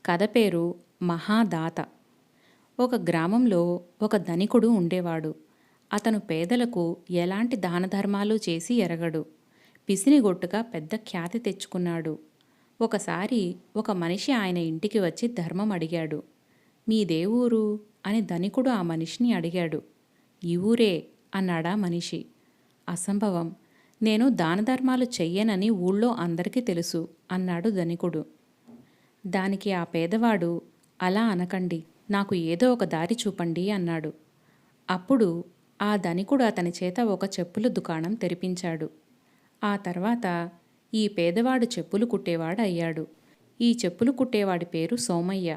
కథ పేరు మహాదాత. ఒక గ్రామంలో ఒక ధనికుడు ఉండేవాడు. అతను పేదలకు ఎలాంటి దానధర్మాలు చేసి ఎరగడు. పిసినిగొట్టుగా పెద్ద ఖ్యాతి తెచ్చుకున్నాడు. ఒకసారి ఒక మనిషి ఆయన ఇంటికి వచ్చి ధర్మం అడిగాడు. మీదే ఊరు అని ధనికుడు ఆ మనిషిని అడిగాడు. ఈ ఊరే అన్నాడా మనిషి. అసంభవం, నేను దానధర్మాలు చెయ్యనని ఊళ్ళో అందరికీ తెలుసు అన్నాడు ధనికుడు. దానికి ఆ పేదవాడు, అలా అనకండి, నాకు ఏదో ఒక దారి చూపండి అన్నాడు. అప్పుడు ఆ ధనికుడు అతని చేత ఒక చెప్పుల దుకాణం తెరిపించాడు. ఆ తర్వాత ఈ పేదవాడు చెప్పులు కుట్టేవాడు అయ్యాడు. ఈ చెప్పులు కుట్టేవాడి పేరు సోమయ్య.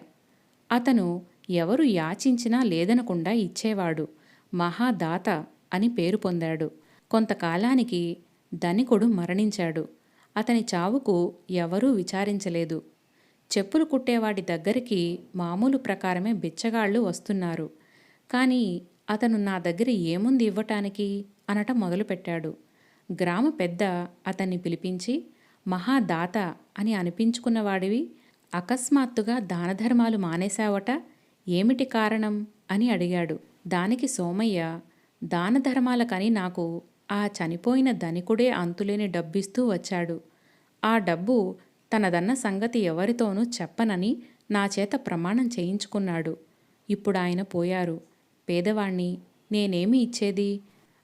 అతను ఎవరు యాచించినా లేదనకుండా ఇచ్చేవాడు. మహాదాత అని పేరు పొందాడు. కొంతకాలానికి ధనికుడు మరణించాడు. అతని చావుకు ఎవరూ విచారించలేదు. చెప్పులు కుట్టేవాడి దగ్గరికి మామూలు ప్రకారమే బిచ్చగాళ్ళు వస్తున్నారు. కానీ అతను నా దగ్గర ఏముంది ఇవ్వటానికి అనటం మొదలుపెట్టాడు. గ్రామ పెద్ద అతన్ని పిలిపించి, మహాదాత అని అనిపించుకున్నవాడివి అకస్మాత్తుగా దానధర్మాలు మానేశావట, ఏమిటి కారణం అని అడిగాడు. దానికి సోమయ్య, దానధర్మాలకని నాకు ఆ చనిపోయిన ధనికుడే అంతులేని డబ్బిస్తూ వచ్చాడు. ఆ డబ్బు తనదన్న సంగతి ఎవరితోనూ చెప్పనని నా చేత ప్రమాణం చేయించుకున్నాడు. ఇప్పుడు ఆయన పోయారు. పేదవాణ్ణి నేనేమి ఇచ్చేది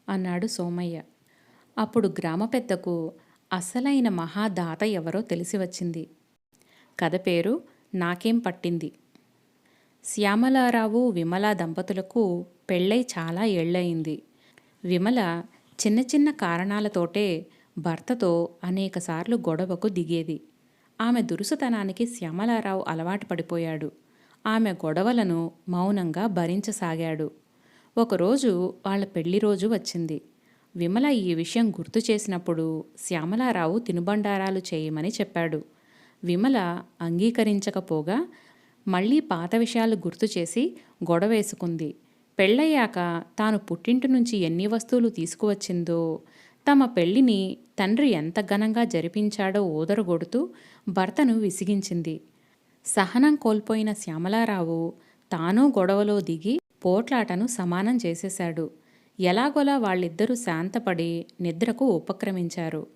అన్నాడు సోమయ్య. అప్పుడు గ్రామ పెద్దకు అసలైన మహాదాత ఎవరో తెలిసి వచ్చింది. కథ పేరు నాకేం పట్టింది. శ్యామలారావు విమల దంపతులకు పెళ్ళై చాలా ఏళ్లయింది. విమల చిన్న చిన్న కారణాలతోటే భర్తతో అనేకసార్లు గొడవకు దిగేది. ఆమె దురుసుతనానికి శ్యామలారావు అలవాటు పడిపోయాడు. ఆమె గొడవలను మౌనంగా భరించసాగాడు. ఒకరోజు వాళ్ళ పెళ్లి రోజు వచ్చింది. విమల ఈ విషయం గుర్తు చేసినప్పుడు శ్యామలారావు తినుబండారాలు చేయమని చెప్పాడు. విమల అంగీకరించకపోగా మళ్ళీ పాత విషయాలు గుర్తు చేసి గొడవేసుకుంది. పెళ్ళయ్యాక తాను పుట్టింటి నుంచి ఎన్ని వస్తువులు తీసుకువచ్చిందో, తమ పెళ్లిని తండ్రి ఎంత ఘనంగా జరిపించాడో ఓదరగొడుతూ భర్తను విసిగించింది. సహనం కోల్పోయిన శ్యామలారావు తానూ గొడవలో దిగి పోట్లాటను సమానం చేసేశాడు. ఎలాగోలా వాళ్ళిద్దరూ శాంతపడి నిద్రకు ఉపక్రమించారు.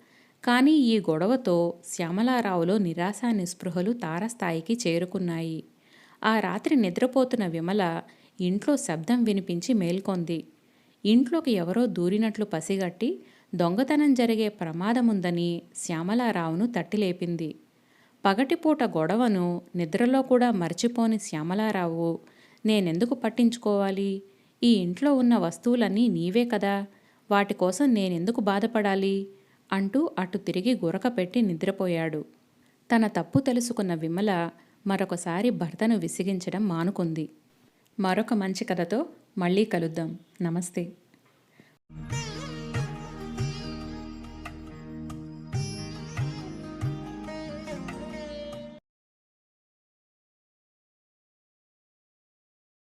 కానీ ఈ గొడవతో శ్యామలారావులో నిరాశ నిస్పృహలు తారస్థాయికి చేరుకున్నాయి. ఆ రాత్రి నిద్రపోతున్న విమల ఇంట్లో శబ్దం వినిపించి మేల్కొంది. ఇంట్లోకి ఎవరో దూరినట్లు పసిగట్టి దొంగతనం జరిగే ప్రమాదముందని శ్యామలారావును తట్టిలేపింది. పగటిపూట గొడవను నిద్రలో కూడా మర్చిపోని శ్యామలారావు, నేనెందుకు పట్టించుకోవాలి, ఈ ఇంట్లో ఉన్న వస్తువులన్నీ నీవే కదా, వాటి కోసం నేనెందుకు బాధపడాలి అంటూ అటు తిరిగి గురక పెట్టి నిద్రపోయాడు. తన తప్పు తెలుసుకున్న విమల మరొకసారి భర్తను విసిగించడం మానుకుంది. మరొక మంచి కథతో మళ్ళీ కలుద్దాం. నమస్తే.